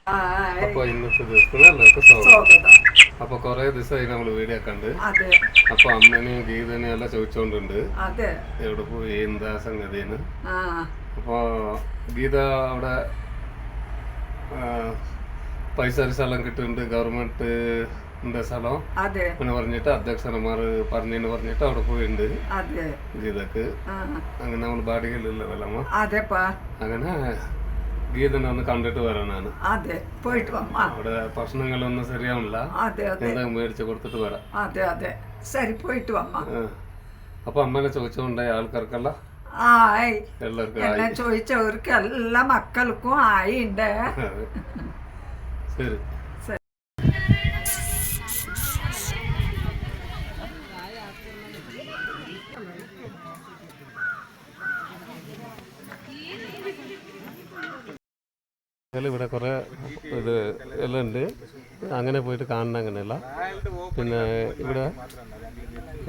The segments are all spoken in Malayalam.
അപ്പൊ ഇന്നത്തെ ദിവസത്തിന് എല്ലാവർക്കും സ്വാഗതം. അപ്പൊ കൊറേ ദിവസമായി നമ്മള് വീഡിയോ കണ്ട്. അപ്പൊ അമ്മനെയും ഗീതനെയും എല്ലാം ചോദിച്ചോണ്ടുണ്ട് എവിടെ പോയി എന്താ സംഗതിന്ന്. അപ്പൊ ഗീത അവിടെ പൈസ സ്ഥലം കിട്ടുന്നുണ്ട്, ഗവൺമെന്റ് സ്ഥലം അങ്ങനെ പറഞ്ഞിട്ട് അധ്യക്ഷന്മാർ പറഞ്ഞെന്ന് പറഞ്ഞിട്ട് അവിടെ പോയിട്ടുണ്ട് ഗീതക്ക്. അങ്ങനെ നമ്മൾ ബാഡികയിലല്ലോ അങ്ങനെ ഗീതനെ ഒന്ന് കണ്ടിട്ട് വരാനാണ്. അവിടെ ഭക്ഷണങ്ങളൊന്നും ശരിയാവില്ല, എന്തെങ്കിലും മേടിച്ച് കൊടുത്തിട്ട് വരാം. അപ്പൊ അമ്മനെ ചോദിച്ചോണ്ടായി ആൾക്കാർക്കല്ല എല്ലാവർക്കും ചോദിച്ചവർക്ക് എല്ലാ മക്കൾക്കും ആയിണ്ട്. ശരി. ഇവിടെ കുറേ ഇത് എല്ലാം ഉണ്ട്, അങ്ങനെ പോയിട്ട് കാണണം അങ്ങനെയല്ല. പിന്നെ ഇവിടെ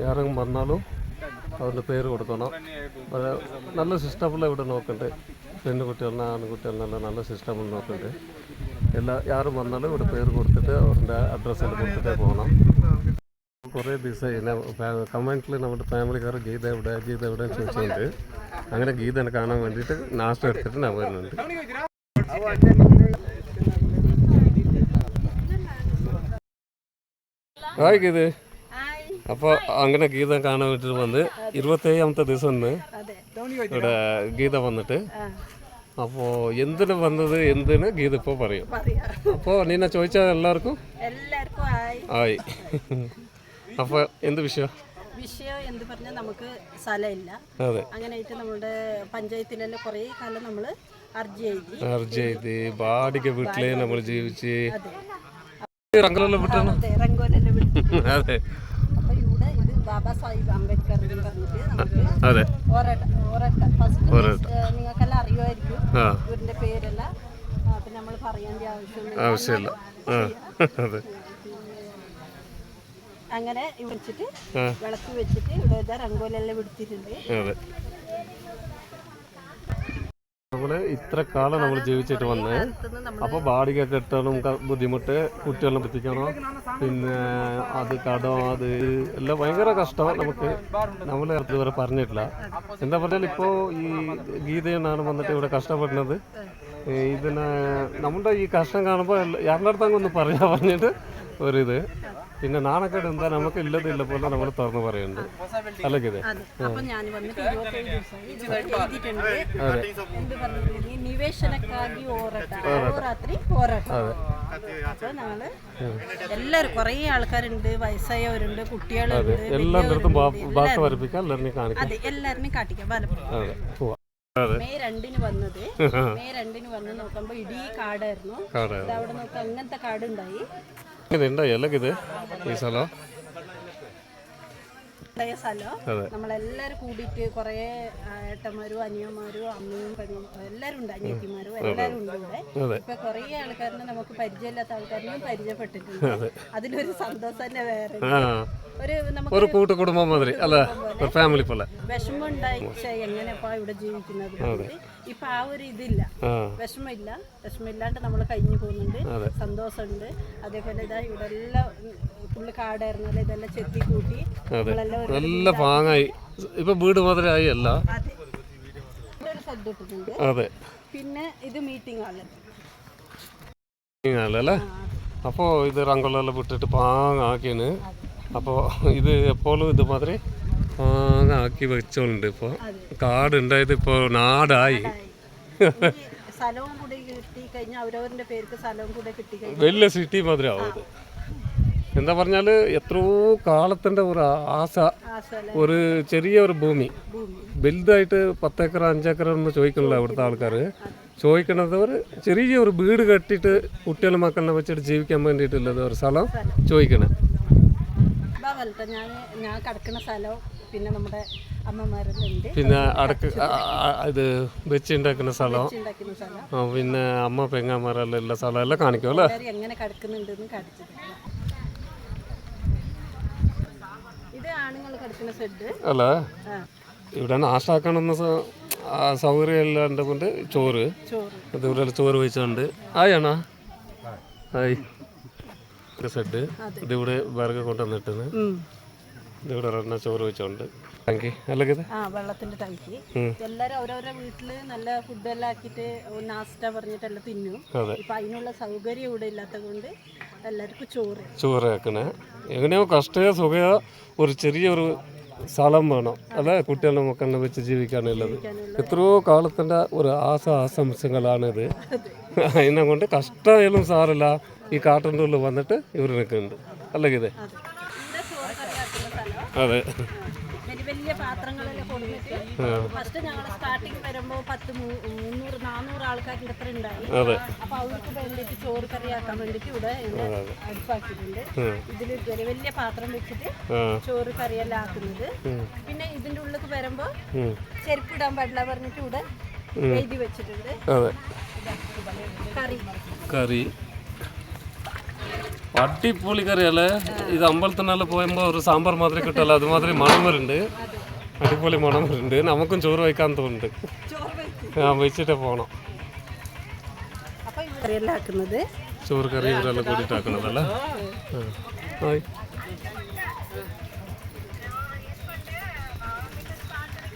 ആരെങ്കിലും വന്നാലും അവരുടെ പേര് കൊടുക്കണം. നല്ല സിസ്റ്റമിൽ ഇവിടെ നോക്കണ്ട്, പെണ്ണുകുട്ടികളിനെ ആൺകുട്ടികളിനെല്ലാം നല്ല സിസ്റ്റമിൽ നോക്കണ്ട്. ആരും വന്നാലും ഇവിടെ പേര് കൊടുത്തിട്ട് അവരുടെ അഡ്രസ്സെല്ലാം കൊടുത്തിട്ടേ പോകണം. കുറേ ദിവസമായി കമൻറ്റിൽ നമ്മുടെ ഫാമിലിക്കാർ ഗീത എവിടെ ചോദിച്ചുകൊണ്ട് അങ്ങനെ ഗീതനെ കാണാൻ വേണ്ടിയിട്ട് നാശം എടുത്തിട്ട് ഞാൻ വരുന്നുണ്ട്. ഹായ് ഗീത. അപ്പോൾ അങ്ങനെ ഗീത കാണാൻ വേണ്ടിയിട്ട് വന്ന് 27ാമത്തെ ദിവസം ഇവിടെ ഗീത വന്നിട്ട്. അപ്പോൾ എന്തിനു വന്നത് എന്തിന് ഗീത ഇപ്പോൾ പറയും. അപ്പോൾ നിന്നെ ചോദിച്ചാൽ എല്ലാവർക്കും ആയി. അപ്പോൾ എന്ത് വിഷയം എന്ത് പറഞ്ഞാൽ നമുക്ക് സ്ഥലമില്ല. അങ്ങനെയായിട്ട് നമ്മുടെ പഞ്ചായത്തിലെല്ലാം കുറേ കാലം നമ്മൾ അർജി ചെയ്ത് ബാടിക വീട്ടിലേ നമ്മൾ ജീവിച്ച് അതെ. അപ്പൊ ഇവിടെ ഇത് ബാബാ സാഹിബ് അംബേദ്കർ അതെ നിങ്ങൾക്കെല്ലാം അറിയുമായിരിക്കും ഇവരുടെ പേരല്ല. പിന്നെ നമ്മൾ പറയേണ്ട ആവശ്യമില്ല. അങ്ങനെ വെച്ചിട്ട് വിളക്ക് വെച്ചിട്ട് ഇവിടെ രംഗോലെല്ലാം പിടിച്ചിട്ടുണ്ട്. നമ്മള് ഇത്ര കാലം നമ്മൾ ജീവിച്ചിട്ട് വന്ന് അപ്പോൾ ബാടിക കെട്ടണം ബുദ്ധിമുട്ട്, കുട്ടികളെ എത്തിക്കണം, പിന്നെ അത് കടം, അത് എല്ലാം ഭയങ്കര കഷ്ടം. നമുക്ക് നമ്മൾ ഇതുവരെ പറഞ്ഞിട്ടില്ല. എന്താ പറഞ്ഞാൽ ഇപ്പോൾ ഈ ഗീതയെന്നാണ് വന്നിട്ട് ഇവിടെ കഷ്ടപ്പെടുന്നത്. ഇതിനെ നമ്മുടെ ഈ കഷ്ടം കാണുമ്പോൾ എല്ലാവരുടെ അടുത്തങ്ങൊന്ന് പറയാൻ പറഞ്ഞിട്ട് ഒരിത്. പിന്നെ നാണക്കേട് എന്താ നമുക്ക് ഇല്ലതില്ല പോലെ നമ്മൾ തുറന്ന് പറയുന്നുണ്ട്. അല്ലെങ്കിൽ എല്ലാവരും കുറേ ആൾക്കാരുണ്ട്, വയസ്സായവരുണ്ട്, കുട്ടികളുണ്ട്. എല്ലാവരുടെ ഭാഷ വരപ്പിക്കാൻ എല്ലാവരും കാണിക്കാം, എല്ലാവരും കാട്ടിക്കാം. മെയ് 2 വന്നത്. മെയ് 2 വന്ന് നോക്കുമ്പോ ഇടീ കാടായിരുന്നു. അവിടെ നോക്കാം അങ്ങനത്തെ കാടുണ്ടായി. നമ്മളെല്ലാരും കൂടിയിട്ട് കുറെ ഏട്ടന്മാരും അനിയന്മാരും അമ്മയും പെണ്ണും എല്ലാരും ഉണ്ട്, അനിയത്തിമാരും എല്ലാരും ഉണ്ട് ഇവിടെ. ഇപ്പൊ കുറെ ആൾക്കാരിനെ നമുക്ക് പരിചയമില്ലാത്ത ആൾക്കാരിനും പരിചയപ്പെട്ടിട്ടുണ്ട്. അതിലൊരു സന്തോഷം തന്നെ വേറെ. ഒരു കൂട്ടുകുടുംബം മാതിരി അല്ലേ, ഫാമിലി പോലെ. വിഷമം ഉണ്ടായി എങ്ങനെയപ്പാ ഇവിടെ ജീവിക്കുന്നത്. ഇപ്പൊ ആ ഒരു ഇതില്ല, വിഷമില്ലാണ്ട് നമ്മൾ കഴിഞ്ഞു പോകുന്നുണ്ട്. സന്തോഷമുണ്ട്. അതേപോലെ ഇതാ ഇവിടെ എല്ലാം ഫുള്ള് കാടായിരുന്നല്ലോ, ഇതെല്ലാം ചെത്തി കൂട്ടി നല്ല പാങ്ങായി. ഇപ്പൊ വീട് മാതിരി അല്ല. ഷെഡ് ഇട്ടിട്ടുണ്ട്. പിന്നെ ഇത് മീറ്റിംഗ് ഹാളല്ലേ. അപ്പോ ഇത് റംഗോലെല്ലാം വിട്ടിട്ട് പാങ്ങാക്കിയാണ്. അപ്പോൾ ഇത് എപ്പോഴും ഇതുമാതിരി പാങ്ങാക്കി വെച്ചോണ്ട് ഇപ്പോൾ കാടുണ്ടായത് ഇപ്പോൾ നാടായി. വലിയ സിറ്റി മാതിരി ആവും ഇത്. എന്താ പറഞ്ഞാൽ എത്രയോ കാലത്തിൻ്റെ ഒരു ആശ, ഒരു ചെറിയ ഒരു ഭൂമി വലുതായിട്ട് 10 ഏക്കർ 5 ഏക്കർ ഒന്നും ചോദിക്കണില്ല ഇവിടുത്തെ ആൾക്കാർ. ചോദിക്കണത് ഒരു ചെറിയൊരു വീട് കെട്ടിയിട്ട് കുട്ടികളും മക്കളിനെ വെച്ചിട്ട് ജീവിക്കാൻ വേണ്ടിയിട്ടുള്ളത് ഒരു സ്ഥലം ചോദിക്കണേ. ഞാൻ കിടക്കുന്ന സ്ഥലം പിന്നെ നമ്മുടെ അമ്മമാരെല്ലാം, പിന്നെ ഇത് വെച്ചുണ്ടാക്കുന്ന സ്ഥലം, പിന്നെ അമ്മ പെങ്ങന്മാരെല്ലാം ഉള്ള സ്ഥലം എല്ലാം കാണിക്കും അല്ലേ. എങ്ങനെ കിടക്കുന്നുണ്ടെന്ന് കാണിച്ചത്. ഇത് ആണുങ്ങൾ കിടക്കുന്ന ഷെഡ് അല്ലേ. ഇവിടെ നാശാക്കണമെന്ന സൗകര്യം എല്ലാം കൊണ്ട് ചോറ് ഇതുപോലെ ചോറ് വെച്ചുകൊണ്ട് ആയാണോ ഹായ് സെഡ് ഇതിവിടെ വിറക് കൊണ്ടുവന്നിട്ട് ഇതിവിടെ റണ്ണ ചോറ് വെച്ചോണ്ട് ടാങ്കി അല്ലെങ്കിൽ വെള്ളത്തിന്റെ ടാങ്കി എല്ലാരും അവരവരുടെ വീട്ടില് നല്ല ഫുഡെല്ലാം ആക്കിയിട്ട് നാസ്റ്റ പറഞ്ഞിട്ടെല്ലാം തിന്നും. ഇപ്പൊ അതിനുള്ള സൗകര്യം ഇവിടെ ഇല്ലാത്തത് കൊണ്ട് എല്ലാവർക്കും ചോറ് ആക്കണേ. എങ്ങനെയോ കഷ്ടയോ സുഖയോ ഒരു ചെറിയൊരു സ്ഥലം വേണം, അല്ലേ? കുട്ടികളുടെ മക്കളെ വെച്ച് ജീവിക്കാനുള്ളത് എത്രയോ കാലത്തിൻ്റെ ഒരു ആശംസകളാണിത്. അതിനെ കൊണ്ട് കഷ്ടമായാലും സാറില്ല, ഈ കാട്ടിൻ്റെ ഉള്ളിൽ വന്നിട്ട് ഇവർ നിൽക്കുന്നുണ്ട്, അല്ലെങ്കിൽ ഇതേ അതെ. വലിയ പാത്രങ്ങളെല്ലാം കൊടുത്തിട്ട് ഫസ്റ്റ് ഞങ്ങൾ സ്റ്റാർട്ടിങ് വരുമ്പോൾ 300-400 ആൾക്കാരുടെ അത്ര ഉണ്ടായി. അപ്പൊ അവർക്ക് വേണ്ടിയിട്ട് ചോറ് കറിയാക്കാൻ വേണ്ടിയിട്ട് ഇവിടെ അടുപ്പാക്കിയിട്ടുണ്ട്. ഇതിൽ വലിയ വലിയ പാത്രം വെച്ചിട്ട് ചോറ് കറിയെല്ലാം ആക്കുന്നത്. പിന്നെ ഇതിന്റെ ഉള്ളിൽ വരുമ്പോ ചെരുപ്പിടാൻ പാടില്ല പറഞ്ഞിട്ട് ഇവിടെ എഴുതി വെച്ചിട്ടുണ്ട്. കറി അടിപൊളി കറിയല്ലേ ഇത്. അമ്പലത്തിനെല്ലാം പോകുമ്പോൾ ഒരു സാമ്പാർ മാത്രമേ കിട്ടല്ല, അതുമാതിരി മണം വരുന്നുണ്ട്, അടിപൊളി മണം വരുന്നുണ്ട്. നമുക്കും ചോറ് വയ്ക്കാൻ തോന്നുന്നുണ്ട്, വെച്ചിട്ടേ പോകണം. ചോറ് കറി ഇവരെല്ലാം കൂടിയിട്ടാക്കണതല്ലേ.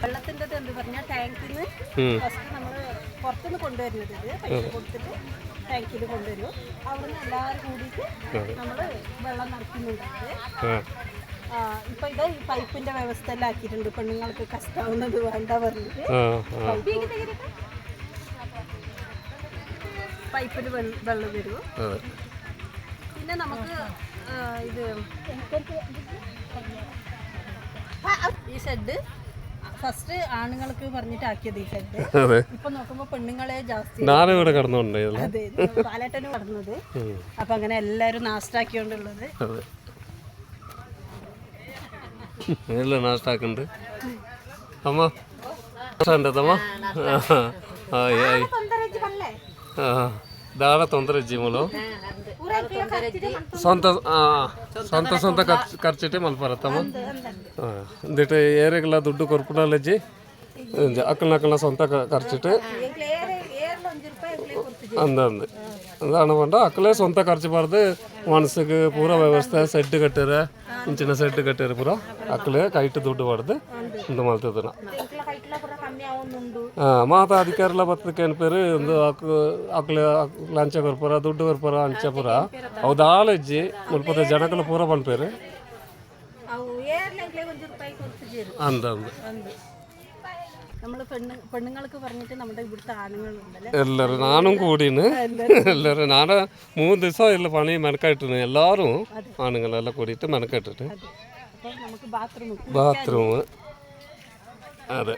വെള്ളത്തിൻ്റെ എന്ത് പറഞ്ഞാൽ ടാങ്കിൽ നിന്ന് ഫസ്റ്റ് നമ്മൾ പുറത്തുനിന്ന് കൊണ്ടുവരുന്നത് പൈസ കൊടുത്തിട്ട് ടാങ്കിൽ കൊണ്ടുവരും. അവിടെ നിന്ന് എല്ലാവരും കൂടിയിട്ട് നമ്മൾ വെള്ളം നിറയ്ക്കുന്നുണ്ട്. ഇപ്പൊ ഇത് ഈ പൈപ്പിന്റെ വ്യവസ്ഥ എല്ലാം ആക്കിയിട്ടുണ്ട്. പെണ്ണുങ്ങൾക്ക് കഷ്ടാവുന്നത് വേണ്ട പറഞ്ഞിട്ട് പൈപ്പിൽ വെള്ളം വരും. പിന്നെ നമുക്ക് ഇത് ഈ ഷെഡ് ഫസ്റ്റ് ആണുങ്ങൾക്ക് പറഞ്ഞിട്ട് ആക്കിയത് ഈ ഷെഡ്. ഇപ്പൊ നോക്കുമ്പോ പെണ്ണുങ്ങളെ ജാസ്തി പാലേട്ടന് കടന്നത്. അപ്പൊ അങ്ങനെ എല്ലാരും നാസ്റ്റാക്കിയോണ്ടുള്ളത് നാസ്റ്റാക്കുന്നുണ്ട്. അമ്മ ತಮ್ಮ ದಾಳ ತೊಂದರೆ ಜೀವಲು ಸ್ವಂತ ಸ್ವಂತ ಸ್ವಂತ ಖರ್ಚಿಟ್ಟೆ ಮಲ್ಪರತ್ತಮ್ಮ എന്നിട്ട് ഏരെയുള്ള ದುಡ್ಡು ಕೊರ್ಪುಡಲ್ಲಜ್ಜಿ അക്കള സ്വന്തം ಖರ್ಚಿട്ട് ಅಂದಂದು അതാണ് വേണ്ട അക്കളെ സ്വന്തം ಖರ್ಚು ಬಾರ್ದು ಮನಸ್ಸಿಗೆ ಪೂರ ವ್ಯವಸ್ಥೆ ಸೆಡ್ ಕಟ್ಟಿರ ಇಂಚಿನ ಸೆಡ್ ಕಟ್ಟಿರ ಪೂರ ಅಕ್കളെ ಕೈಟ್ ದುಡ್ಡು ಬಾರ್ದು ಇಂದು ಮಲ್ತದನ ಮಾತಾ ಅಧಿಕಾರಿಲ್ಲ ಬತ್ತಕೇನು ಪೇರು ಒಂದು ಅಕ್ಳ ಲಂಚ ಕೊರ್ಪರ ದುಡ್ಡು ಕೊರ್ಪರ ಅಂಚ ಪೂರ ಅವು ದಾಳಜ್ಜಿ ಮುಲ್ಪದ ಜನಗಳ ಪೂರ ಬಂದ್ಪೇರು ಅಂದಂದು എല്ലാവരും നാനും കൂടിന് എല്ലാവരും നാളെ 3 ദിവസം ഇല്ല പണി മെനക്കായിട്ടാണ് എല്ലാവരും ആണുങ്ങളെല്ലാം കൂടിയിട്ട് മെനക്കായിട്ടിട്ട് ബാത്റൂം അതെ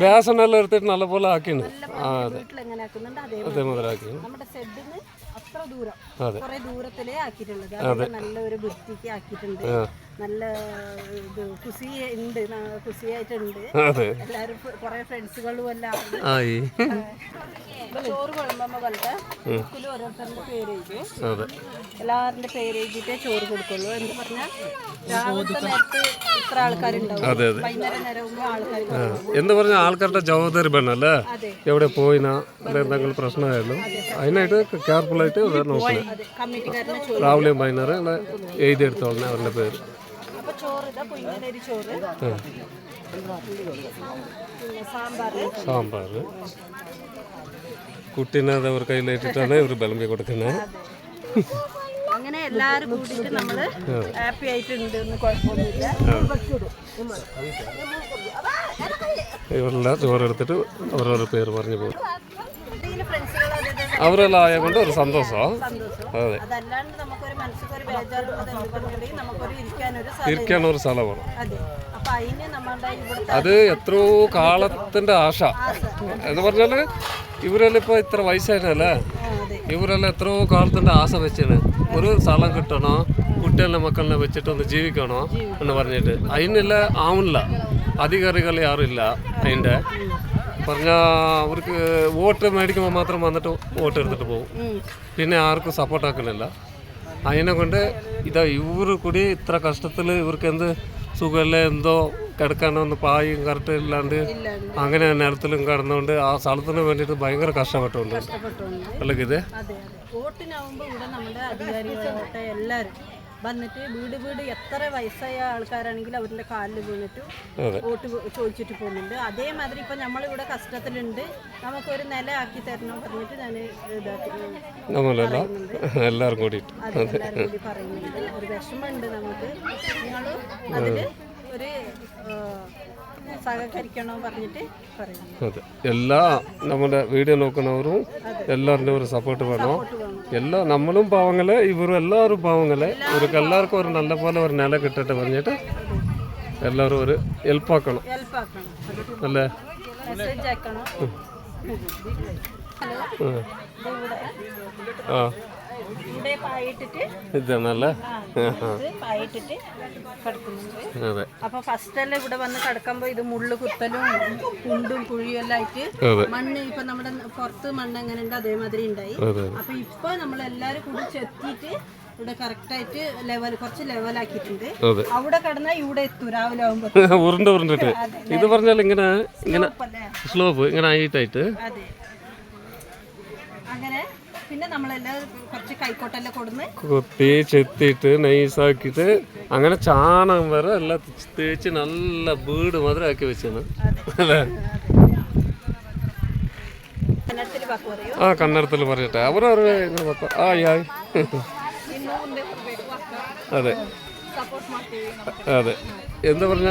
ഗ്യാസെല്ലാം എടുത്തിട്ട് നല്ലപോലെ ആക്കിയാണ് അതെ അതേമാതിരി ആക്കി അതെ നല്ലൊരു വൃത്തിക്ക് ആക്കിയിട്ടുണ്ട് നല്ല ഇത് കുസിയായിട്ടുണ്ട് എല്ലാവരും കുറെ ഫ്രണ്ട്സുകളും എല്ലാം ചോറ് കുഴമ്പമ്മ പോലത്തെ ബുക്കിൽ ഓരോരുത്തരുടെ പേര് എഴുതും എല്ലാവരുടെ പേര് എഴുതിയിട്ടേ ചോറ് കൊടുക്കുള്ളൂ എന്ന് പറഞ്ഞാൽ രാവിലത്തെ നേരത്ത് ഇത്ര ആൾക്കാരുണ്ടാവും വൈകുന്നേരം നേരമാകുമ്പോൾ ആൾക്കാർ എന്ന് പറഞ്ഞാൽ ആൾക്കാരുടെ ജവാബദാരി വേണമല്ലേ എവിടെ പോയിനാ എന്തെങ്കിലും പ്രശ്നമായാലും അതിനായിട്ട് കെയർഫുള്ളായിട്ട് നോക്കണം രാവിലെയും വൈകുന്നേരം എഴുതിയെടുത്തോളണം അവരുടെ പേര് സാമ്പാർ കുട്ടീനെ അവർ കയ്യിലേറ്റിട്ടാണ് ഇവർ വിളമ്പി കൊടുക്കുന്നത് അങ്ങനെ എല്ലാവരും കൂടിയിട്ട് നമ്മള് ഹാപ്പി ആയിട്ടുണ്ട് കുഴപ്പമൊന്നുമില്ല ഇവരെല്ലാം ചോറെടുത്തിട്ട് ഓരോരോ പേര് പറഞ്ഞു പോകും അവരെല്ലാം ആയതുകൊണ്ട് ഒരു സന്തോഷമാണ് അതെ ഇരിക്കാനൊരു സ്ഥലമാണ് അത് എത്രയോ കാലത്തിന്റെ ആശ എന്ന് പറഞ്ഞാല് ഇവരെല്ലാം ഇപ്പൊ ഇത്ര വയസ്സായിട്ടല്ലേ ഇവരെല്ലാം എത്രയോ കാലത്തിന്റെ ആശ വെച്ചാണ് ഒരു സ്ഥലം കിട്ടണോ കുട്ടികളുടെ മക്കളിനെ വെച്ചിട്ട് ഒന്ന് ജീവിക്കണോ എന്ന് പറഞ്ഞിട്ട് അതിനെല്ല ആവുന്നില്ല അധികാരികൾ ആരുമില്ല അതിൻ്റെ പറഞ്ഞാൽ അവർക്ക് വോട്ട് മേടിക്കുമ്പോൾ മാത്രം വന്നിട്ട് വോട്ട് എടുത്തിട്ട് പോകും പിന്നെ ആർക്കും സപ്പോർട്ടാക്കുന്നില്ല അതിനെ കൊണ്ട് ഇതാ ഇവർ കൂടി ഇത്ര കഷ്ടത്തിൽ ഇവർക്ക് എന്ത് സുഖമല്ലേ എന്തോ കിടക്കാനൊന്നും പായും കറക്റ്റ് ഇല്ലാണ്ട് അങ്ങനെ നിലത്തിലും കിടന്നുകൊണ്ട് ആ സ്ഥലത്തിന് വേണ്ടിയിട്ട് ഭയങ്കര കഷ്ടപ്പെട്ടുകൊണ്ട് അല്ലെങ്കിൽ ഇത് അതെ അതെ വോട്ടിനാവുമ്പോൾ ഇവിടെ നമ്മുടെ അധികാരികളാവട്ടെ എല്ലാവരും വന്നിട്ട് വീട് വീട് എത്ര വയസ്സായ ആൾക്കാരാണെങ്കിലും അവരുടെ കാലിൽ വീണിട്ട് വോട്ട് ചോദിച്ചിട്ട് പോകുന്നുണ്ട്. അതേമാതിരി ഇപ്പം നമ്മളിവിടെ കഷ്ടത്തിലുണ്ട്, നമുക്കൊരു നില ആക്കി തരണം പറഞ്ഞിട്ട് ഞാൻ പറയുന്നുണ്ട്. എല്ലാവരും കൂടി എല്ലാവരും കൂടി പറയുന്നുണ്ട്. ഒരു വിഷമമുണ്ട് നമുക്ക്, നിങ്ങൾ അതിൽ ഒരു സഹകരിക്കണം പറഞ്ഞിട്ട് പറയുന്നു. അതെ, എല്ലാ നമ്മുടെ വീഡിയോ നോക്കുന്നവരും എല്ലാവരുടെയും ഒരു സപ്പോർട്ട് വേണം. എല്ലാ നമ്മളും പാവങ്ങളെ, ഇവരും എല്ലാവരും പാവങ്ങളെ, ഇവർക്ക് എല്ലാവർക്കും ഒരു നല്ല പോലെ ഒരു നില കിട്ടട്ടെ പറഞ്ഞിട്ട് എല്ലാവരും ഒരു ഹെൽപ്പാക്കണം അല്ലേ. മെസ്സേജ് അയക്കണം. ആ ഇവിടെ പായിട്ടിട്ട് ഇതാണല്ലേ പായിട്ടിട്ട് കിടക്കുന്നുണ്ട്. അതെ, അപ്പൊ ഫസ്റ്റ് എല്ലാം ഇവിടെ വന്ന് കിടക്കുമ്പോ ഇത് മുള്ളു കുത്തലും കുണ്ടും കുഴിയും എല്ലാം ആയിട്ട് മണ്ണ് ഇപ്പൊ നമ്മുടെ പുറത്ത് മണ്ണ് എങ്ങനെ ഉണ്ട് അതേമാതിരി ഉണ്ടായി. അപ്പൊ ഇപ്പൊ നമ്മളെല്ലാരും കൂടി ചെത്തിയിട്ട് ഇവിടെ കറക്റ്റ് ആയിട്ട് ലെവൽ കുറച്ച് ലെവലാക്കിയിട്ടുണ്ട്. അവിടെ കിടന്നാൽ ഇവിടെ എത്തും രാവിലെ ആകുമ്പോ ഉരുണ്ടിട്ട്. ഇത് പറഞ്ഞാൽ ഇങ്ങനെ ഇങ്ങനെ സ്ലോപ്പ് ഇങ്ങനെ ആയിട്ടായിട്ട് അതെ അങ്ങനെ. പിന്നെ നമ്മളെല്ലാം കുറച്ച് കൈക്കോട്ടെല്ലാം കൊടുന്ന് കൊത്തി ചെത്തിയിട്ട് നൈസാക്കിയിട്ട് അങ്ങനെ ചാണകം വരെ എല്ലാം തേച്ച് നല്ല വീട് മാതിരി ആക്കി വെച്ചാണ് അല്ലേ. ആ കന്നഡത്തിൽ പറയട്ടെ അവരവരെ ആയി ആയി. അതെ അതെ, എന്താ പറഞ്ഞ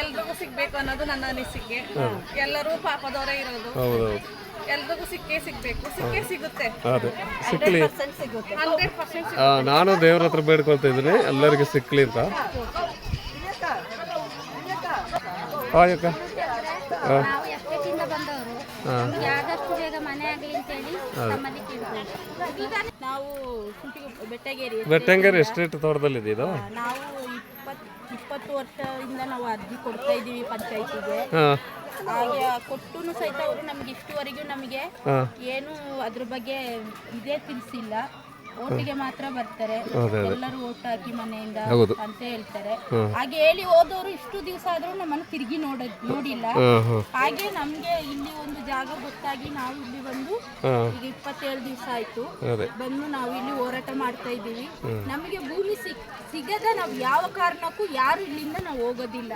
ಎಲ್ರಿಗೂ ಸಿಗ್ಬೇಕು ಅನ್ನೋದು ನನ್ನ ಅನಿಸಿಕೆ. ಎಲ್ಲರೂ ಪಾಪದವರೇ ಇರೋದು, ಹೌದೌದು, ಎಲ್ರಿಗೂ ಸಿಕ್ಕೇ ಸಿಗುತ್ತೆ. ಅದೇ ಸಿಕ್ಕಲಿ 100% ನಾನು ದೇವ್ರ ಹತ್ರ ಬೇಡ್ಕೊಳ್ತಾ ಇದ್ದೀನಿ ಎಲ್ಲರಿಗೂ ಸಿಕ್ಕಲಿ ಅಂತ. ಹಾಯಕ್ಕ ಆದಷ್ಟು ಬೇಗ ಮನೆ ಆಗಲಿ ಅಂತೇಳಿ ನಮ್ಮಲ್ಲಿ ಕೇಳ್ತೀವಿ. ನಾವು ಬೆಟ್ಟಂಗೇರಿ ಎಸ್ಟೇಟ್ ತೋಟದಲ್ಲಿದೆ ಇದು. ನಾವು 20 ವರ್ಷದಿಂದ ನಾವು ಅರ್ಜಿ ಕೊಡ್ತಾ ಇದೀವಿ ಪಂಚಾಯತಿಗೆ. ಹಾಗೆ ಕೊಟ್ಟೂ ಸಹಿತ ಅವರು ನಮ್ಗೆ ಇಷ್ಟುವರೆಗೂ ನಮಗೆ ಏನು ಅದ್ರ ಬಗ್ಗೆ ಇದೇ ತಿಳಿಸಿಲ್ಲ. ಓಟಿಗೆ ಮಾತ್ರ ಬರ್ತಾರೆ, ಎಲ್ಲರೂ ಓಟ್ ಹಾಕಿ ಮನೆಯಿಂದ ಅಂತ ಹೇಳ್ತಾರೆ. ಹಾಗೆ ಹೇಳಿ ಹೋದವರು ಇಷ್ಟು ದಿವಸ ಆದ್ರೂ ನಮ್ಮನ್ನು ತಿರುಗಿ ನೋಡಿಲ್ಲ. ಹಾಗೆ ನಮ್ಗೆ ಇಲ್ಲಿ ಒಂದು ಜಾಗ ಗೊತ್ತಾಗಿ ನಾವು ಇಲ್ಲಿ ಬಂದು ಈಗ 27 ದಿವಸ ಆಯ್ತು ಬಂದು ನಾವು ಇಲ್ಲಿ ಹೋರಾಟ ಮಾಡ್ತಾ ಇದ್ದೀವಿ. ನಮಗೆ ಭೂಮಿ ಸಿಗದ ನಾವು ಯಾವ ಕಾರಣಕ್ಕೂ ಯಾರು ಇಲ್ಲಿಂದ ನಾವು ಹೋಗೋದಿಲ್ಲ.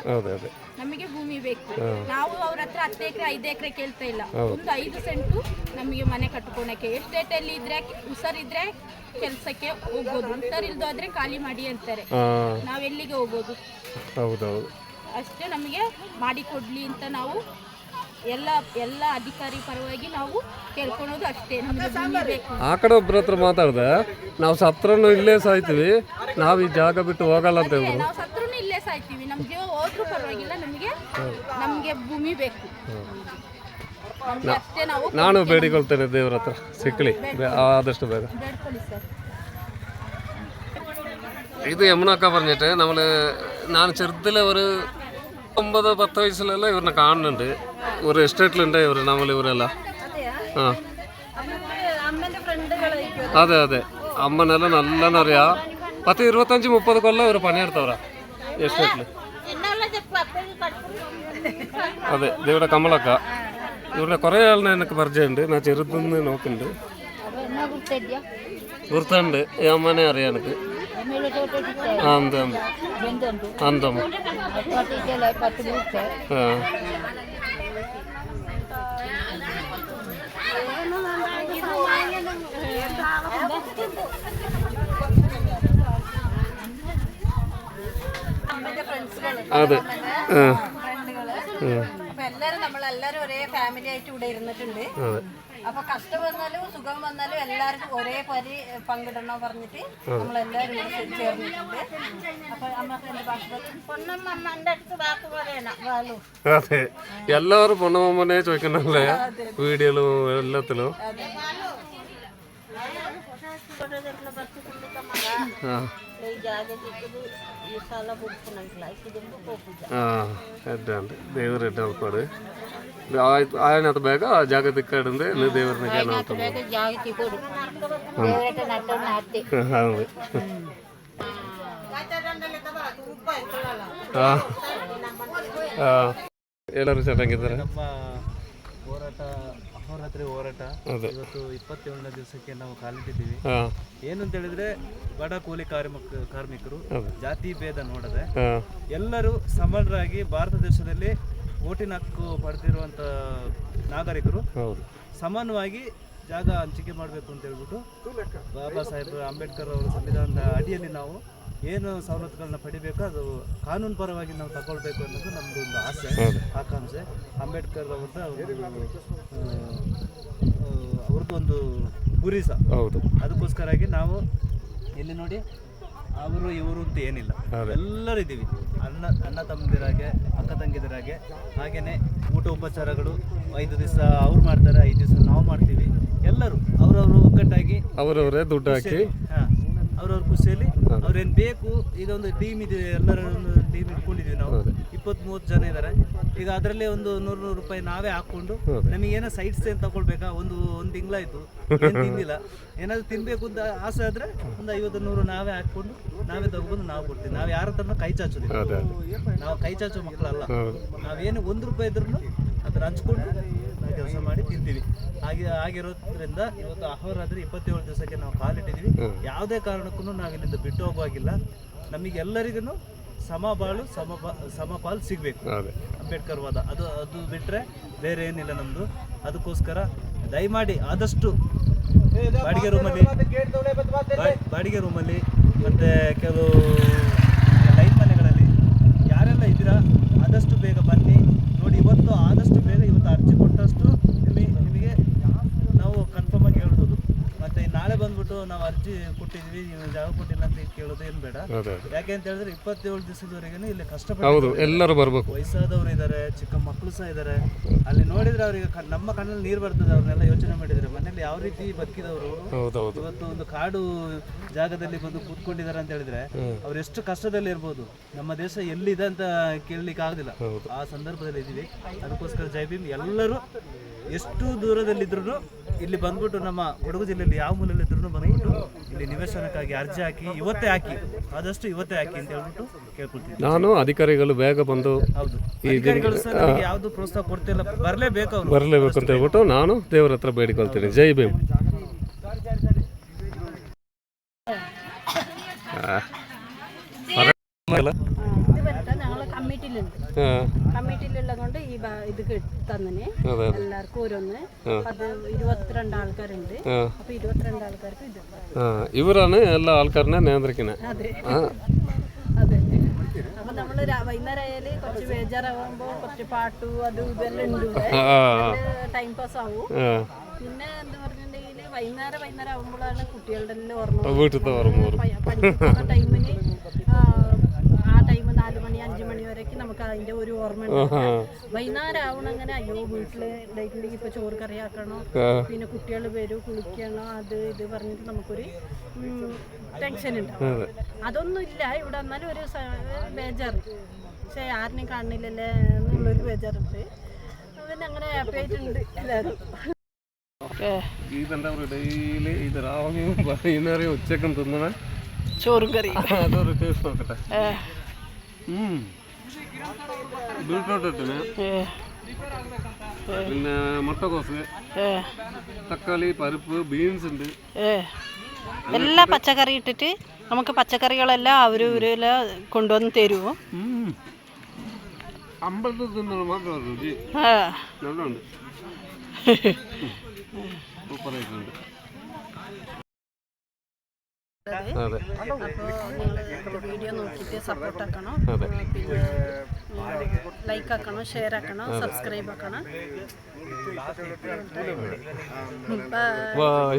ನಮಗೆ ಭೂಮಿ ಬೇಕು. ನಾವು ಅವ್ರ ಹತ್ರ 10 ಎಕರೆ 5 ಎಕರೆ ಕೇಳ್ತಾ ಇಲ್ಲ, ಒಂದು 5 ಸೆಂಟು ನಮಗೆ ಮನೆ ಕಟ್ಕೊಳಕ್ಕೆ. ಎಸ್ಟೇಟ್ ಅಲ್ಲಿ ಇದ್ರೆ ಹುಷಾರಿದ್ರೆ ಕೆಲಸಕ್ಕೆ ಹೋಗ್ಬೋದು, ಹುಷಾರಿಲ್ದೋದ್ರೆ ಖಾಲಿ ಮಾಡಿ ಅಂತಾರೆ. ನಾವೆಲ್ಲಿಗೆ ಹೋಗೋದು? ಹೌದೌದು, ಅಷ್ಟೇ. ನಮಗೆ ಮಾಡಿಕೊಡ್ಲಿ ಅಂತ ನಾವು ಎಲ್ಲ ಅಧಿಕಾರಿ ಪರವಾಗಿ ನಾವು ಕೇಳ್ಕೊಳೋದು ಅಷ್ಟೇ. ನಮಗೆ ಭೂಮಿ ಬೇಕು. ಆ ಕಡೆ ಒಬ್ಬರ ಹತ್ರ ಮಾತಾಡ್ದೆ, ನಾವು ಸತ್ರನು ಇಲ್ಲೇ ಸಾಯ್ತೀವಿ, ನಾವು ಈ ಜಾಗ ಬಿಟ್ಟು ಹೋಗಲ್ಲ ಅಂತ ಹೇಳಿದ್ರು. ನಾವು ಸತ್ರೂ ಇಲ್ಲೇ ಸಾಯ್ತೀವಿ, ನಮ್ಗೆ ಹೋದ್ರೂ ಪರವಾಗಿಲ್ಲ, ನಮಗೆ ಭೂಮಿ ಬೇಕು. ಅಷ್ಟೇ ನಾವು ನಾನು ಬೇಡಿಕೊಳ್ತೇನೆ ದೇವ್ರ ಹತ್ರ ಸಿಕ್ಕಲಿ ആദಷ್ಟು ಬೇಗ. ಬೇಡ್ಕೊಳ್ಳಿ ಸರ್. ഇത് യമുനക്ക പറഞ്ഞിട്ട് ഞാൻ ചെറുതിലെ ഒരു 9-10 വയസ്സിലെല്ലാം ഇവരെ കാണുന്നുണ്ട്. ഒരു എസ്റ്റേറ്റിലുണ്ട് ഇവർ ഇവരെല്ല. ആ അതെ അതെ, അമ്മനെല്ലാം നല്ലോണം അറിയാം. 10-25-30 കൊല്ലം ഇവർ പണിയെടുത്തവരാ എസ്റ്റേറ്റിൽ. അതെ, ഇവിടെ കമലക്ക, ഇവരുടെ കുറേ ആളിനെ എനിക്ക് പരിചയമുണ്ട്. ഞാൻ ചെറുതെന്ന് നോക്കുന്നുണ്ട്, ಗುರ್ತಂಡು ಈ ಅಮ್ಮನೇ അറിയാം എനിക്ക്. ಅಂತಮ್ಮ അതെ. അപ്പൊ നമ്മളെല്ലാരും ഒരേ ഫാമിലി ആയിട്ട് ഇവിടെ ഇരുന്നിട്ടുണ്ട്. അപ്പൊ കഷ്ടം വന്നാലും സുഖം വന്നാലും എല്ലാവർക്കും ഒരേ പരി പങ്കിടണം പറഞ്ഞിട്ട് നമ്മളെല്ലാരും ചേർന്നിട്ടുണ്ട്. അപ്പൊ അമ്മ ഭാഷ പൊന്നമ്മന്റെ അടുത്ത് വാക്ക് പറയണം. അതെ, എല്ലാവരും പൊന്നമ്മനെ ചോദിക്കണല്ലേ വീഡിയോയിലും എല്ലാത്തിലും. ದೇವರ ಅಲ್ಪಾಡು ఆయనతో ಬೇಗ ಜಾಗೃತಿ ಕಡಿಂದೆ ದೇವರನ್ನ ಹೌದು. ಹಾಂ ಹಾಂ ಎಲ್ಲರೂ ಚೆನ್ನಾಗಿದ್ದಾರೆ. ನಮ್ಮ ಹೋರಾಟ ಅಹೋರಾತ್ರಿ ಹೋರಾಟ ಅದೇ ಇವತ್ತು 27ನೇ ದಿವಸಕ್ಕೆ ನಾವು ಕಾಲಿಟ್ಟಿದ್ದೀವಿ. ಹಾಂ ಏನು ಅಂತ ಹೇಳಿದ್ರೆ ಬಡ ಕೂಲಿ ಕಾರ್ಮಿಕರು ಹೌದು. ಜಾತಿ ಭೇದ ನೋಡದೆ ಹಾಂ ಎಲ್ಲರೂ ಸಮಾನರಾಗಿ ಭಾರತ ದೇಶದಲ್ಲಿ ವೋಟಿನ ಹಕ್ಕು ಪಡೆದಿರುವಂಥ ನಾಗರಿಕರು ಹೌದು ಸಮಾನವಾಗಿ ಜಾಗ ಹಂಚಿಕೆ ಮಾಡಬೇಕು ಅಂತ ಹೇಳ್ಬಿಟ್ಟು ಬಾಬಾ ಸಾಹೇಬ್ ಅಂಬೇಡ್ಕರ್ ಅವರ ಸಂವಿಧಾನದ ಅಡಿಯಲ್ಲಿ ನಾವು ಏನು ಸವಲತ್ತುಗಳನ್ನ ಪಡಿಬೇಕು ಅದು ಕಾನೂನು ಪರವಾಗಿ ನಾವು ತಗೊಳ್ಬೇಕು ಅನ್ನೋದು ನಮ್ಮದು ಒಂದು ಆಸೆ, ಆಕಾಂಕ್ಷೆ. ಅಂಬೇಡ್ಕರ್ ಅವ್ರದ್ದು ಒಂದು ಗುರಿ ಸಹ. ಹೌದು ಅದಕ್ಕೋಸ್ಕರಾಗಿ ನಾವು ಇಲ್ಲಿ ನೋಡಿ ಅವರು ಇವರು ಅಂತ ಏನಿಲ್ಲ, ಎಲ್ಲರೂ ಇದ್ದೀವಿ. ಅಣ್ಣ ತಮ್ಮಂದಿರಾಗೆ, ಅಕ್ಕ ತಂಗಿದಿರಾಗೆ. ಹಾಗೆಯೇ ಊಟ ಉಪಚಾರಗಳು 5 ದಿವಸ ಅವ್ರು ಮಾಡ್ತಾರೆ, 5 ದಿವಸ ನಾವು ಮಾಡ್ತೀವಿ. ಎಲ್ಲರೂ ಅವ್ರವ್ರು ಒಗ್ಗಟ್ಟಾಗಿ ಅವರವರೇ ದುಡ್ಡು ಹಾಕಿ ಅವ್ರವ್ರ ಖುಷಿಯಲ್ಲಿ ಅವ್ರೇನು ಬೇಕು. ಈಗ ಒಂದು ಟೀಮ್ ಇದೆ, ಎಲ್ಲರ ಒಂದು ಟೀಮ್ ಇಟ್ಕೊಂಡಿದ್ದೀವಿ ನಾವು. 20-30 ಜನ ಇದ್ದಾರೆ. ಈಗ ಅದರಲ್ಲೇ ಒಂದು 100 ರೂಪಾಯಿ ನಾವೇ ಹಾಕ್ಕೊಂಡು ನಮಗೇನೋ ಸೈಡ್ಸ್ ಏನು ತಗೊಳ್ಬೇಕಾ, ಒಂದು ತಿಂಗಳಾಯ್ತು ಏನು ತಿಂದಿಲ್ಲ, ಏನಾದರೂ ತಿನ್ನಬೇಕು ಅಂತ ಆಸೆ ಆದರೆ ಒಂದು 50-100 ನಾವೇ ಹಾಕ್ಕೊಂಡು ನಾವೇ ತಗೊಬಂದು ನಾವು ಕೊಡ್ತೀವಿ. ನಾವು ಯಾರ ಹತ್ರನೂ ಕೈ ಚಾಚೋದಿಲ್ಲ, ನಾವು ಕೈ ಚಾಚೋ ಮಕ್ಕಳಲ್ಲ. ನಾವೇನು 1 ರೂಪಾಯಿ ಇದ್ರೂ ಅದನ್ನ ಹಂಚ್ಕೊಂಡು ನಾವು ಕೆಲಸ ಮಾಡಿ ತಿಂತೀವಿ. ಆಗಿರೋದ್ರಿಂದ ಇವತ್ತು ಅಹೋರಾತ್ರಿ 27 ದಿವಸಕ್ಕೆ ನಾವು ಕಾಲಿಟ್ಟಿದ್ದೀವಿ. ಯಾವುದೇ ಕಾರಣಕ್ಕೂ ನಾವು ಇಲ್ಲಿಂದ ಬಿಟ್ಟು ಹೋಗುವಾಗಿಲ್ಲ. ನಮಗೆಲ್ಲರಿಗೂ ಸಮಬಾಳು ಸಮಪಾಲು ಸಿಗಬೇಕು. ಅಂಬೇಡ್ಕರ್ ವಾದ ಅದು ಬಿಟ್ಟರೆ ಬೇರೆ ಏನಿಲ್ಲ ನಮ್ಮದು. ಅದಕ್ಕೋಸ್ಕರ ದಯಮಾಡಿ ಆದಷ್ಟು ಬಾಡಿಗೆ ರೂಮಲ್ಲಿ ಮತ್ತು ಕೆಲವು ಲೈನ್ ಮನೆಗಳಲ್ಲಿ ಯಾರೆಲ್ಲ ಇದ್ದೀರಾ ಆದಷ್ಟು ಬೇಗ ಬನ್ನಿ ನೋಡಿ. ಇವತ್ತು ಆದಷ್ಟು ಬೇಗ ಇವತ್ತು ಅರ್ಜಿ ಕೊಟ್ಟಷ್ಟು ನಿಮಗೆ ನಾವು ಕನ್ಫರ್ಮ್ ಆಗಿ ಹೇಳ್ಬೋದು. ಮತ್ತು ನಾಳೆ ಬಂದ್ಬಿಟ್ಟು ನಾವು ಅರ್ಜಿ ಕೊಟ್ಟಿದ್ವಿ, ನೀವು ಜಾಗ ಕೊಟ್ಟಿಲ್ಲ ಅಂತ ಕೇಳೋದು ಏನು ಬೇಡ. ಯಾಕೆ ಅಂತ ಹೇಳಿದ್ರೆ 27 ದಿವಸದವರೆಗೂ ಇಲ್ಲಿ ಕಷ್ಟಪಟ್ಟು ಎಲ್ಲರೂ ಬರಬೇಕು. ವಯಸ್ಸಾದವರು ಇದ್ದಾರೆ, ಚಿಕ್ಕ ಮಕ್ಕಳು ಸಹ ಇದ್ದಾರೆ. ಅಲ್ಲಿ ನೋಡಿದ್ರೆ ಅವರಿಗೆ ನಮ್ಮ ಕಣ್ಣಲ್ಲಿ ನೀರು ಬರ್ತದೆ. ಅವ್ರನ್ನೆಲ್ಲ ಯೋಚನೆ ಮಾಡಿದರೆ ಮನೇಲಿ ಯಾವ ರೀತಿ ಬದುಕಿದವರು ಇವತ್ತು ಒಂದು ಕಾಡು ಜಾಗದಲ್ಲಿ ಬಂದು ಕೂತ್ಕೊಂಡಿದ್ದಾರೆ ಅಂತ ಹೇಳಿದ್ರೆ ಅವ್ರು ಎಷ್ಟು ಕಷ್ಟದಲ್ಲಿ ಇರ್ಬೋದು. ನಮ್ಮ ದೇಶ ಎಲ್ಲಿದೆ ಅಂತ ಕೇಳಲಿಕ್ಕೆ ಆಗೋದಿಲ್ಲ. ಆ ಸಂದರ್ಭದಲ್ಲಿ ಇದ್ದೀವಿ. ಅದಕ್ಕೋಸ್ಕರ ಜೈ ಭೀಮ್. ಎಲ್ಲರೂ ಎಷ್ಟು ದೂರದಲ್ಲಿದ್ರು ಇಲ್ಲಿ ಬಂದ್ಬಿಟ್ಟು ನಮ್ಮ ಕೊಡಗು ಜಿಲ್ಲೆಯಲ್ಲಿ ಯಾವ ಮೂಲೆಯಲ್ಲಿದ್ರು ಬಂದ್ಬಿಟ್ಟು ಇಲ್ಲಿ ನಿವೇಶನಕ್ಕಾಗಿ ಅರ್ಜಿ ಹಾಕಿ ಆದಷ್ಟು ಇವತ್ತೇ ಹಾಕಿ ಅಂತ ಹೇಳ್ಬಿಟ್ಟು ಕೇಳ್ಕೊಳ್ತೀನಿ. ನಾನು ಅಧಿಕಾರಿಗಳು ಬೇಗ ಬಂದು ಹೌದು, ಅಧಿಕಾರಿಗಳು ಸಹ ನಮಗೆ ಯಾವುದು ಪ್ರೋತ್ಸಾಹ ಕೊಡ್ತಿಲ್ಲ, ಬರಲೇಬೇಕು ಅಂತ ಹೇಳ್ಬಿಟ್ಟು ನಾನು ದೇವರ ಹತ್ರ ಬೇಡಿಕೊಳ್ತೀನಿ. ಜೈ ಭೀಮ್. ഞങ്ങൾ കമ്മിറ്റിയിലുണ്ട്. കമ്മിറ്റിയിലുള്ളത് ഈ ഇത് തന്നെ എല്ലാവർക്കും ഓരോന്ന്. അത് 22 ആൾക്കാരുണ്ട്. അപ്പൊ 22 ആൾക്കാർക്ക് ഇത് ഇവരാണ് എല്ലാ ആൾക്കാരിനെ നിയന്ത്രിക്കുന്നത്. അതെ അതെ. അപ്പൊ നമ്മള് വൈകുന്നേരം ആയാല് കുറച്ച് ബേജാറാകുമ്പോ കുറച്ച് പാട്ടു അതും ഇതെല്ലാം ഉണ്ട്, ടൈം പാസ് ആവും. പിന്നെ എന്താ പറഞ്ഞിട്ടുണ്ടെങ്കിൽ വൈകുന്നേരം ആകുമ്പോഴാണ് കുട്ടികളുടെ എല്ലാം ഓർമ്മ പഠിക്കുന്ന ടൈമിന്. ആ ടൈം 4 മണി 5 മണി വരേക്ക് നമുക്ക് അതിന്റെ ഒരു ഓർമ്മ ഉണ്ടാവും. വൈകുന്നേരം ആവണം അങ്ങനെ അയ്യോ വീട്ടില് ഉണ്ടായിട്ടുണ്ടെങ്കിൽ ഇപ്പൊ ചോറ് കറിയാക്കണോ, പിന്നെ കുട്ടികൾ വരും കുളിക്കണോ, അത് ഇത് പറഞ്ഞിട്ട് നമുക്കൊരു ടെൻഷൻ ഉണ്ടാവും. അതൊന്നും ഇല്ല ഇവിടെ. എന്നാലും ഒരു ബേജാറ്, പക്ഷെ ആരിനെയും കാണുന്നില്ലല്ലേ എന്നുള്ളൊരു ബേജാറുണ്ട്. പിന്നെ അങ്ങനെ ഹാപ്പി ആയിട്ടുണ്ട് എല്ലാവരും. ഡെയിലി ഇത് രാവിലെയും വൈകുന്നേരം ഉച്ചക്കും തിന്നണ ചോറും കറി അതൊരു ടേസ്റ്റ് നോക്കട്ടെ. ബീട്രൂട്ട് ഇട്ടിന്, പിന്നെ മുട്ടക്കോസ്, തക്കാളി, പരിപ്പ്, ബീൻസ് ഉണ്ട്. എല്ലാ പച്ചക്കറി ഇട്ടിട്ട് നമുക്ക് പച്ചക്കറികളെല്ലാം അവരെല്ലാം കൊണ്ടുവന്ന് തരുമോ? അമ്പലത്തിൽ തിന്നണ മാത്രം രുചി നല്ലുണ്ട്, സൂപ്പറായിട്ടുണ്ട്. അപ്പോൾ നിങ്ങൾ വീഡിയോ നോക്കിയിട്ട് സപ്പോർട്ട് ആക്കണം, പിന്നെ ലൈക്ക് ആക്കണം, ഷെയർ ആക്കണം, സബ്സ്ക്രൈബ് ആക്കണം. ബൈ.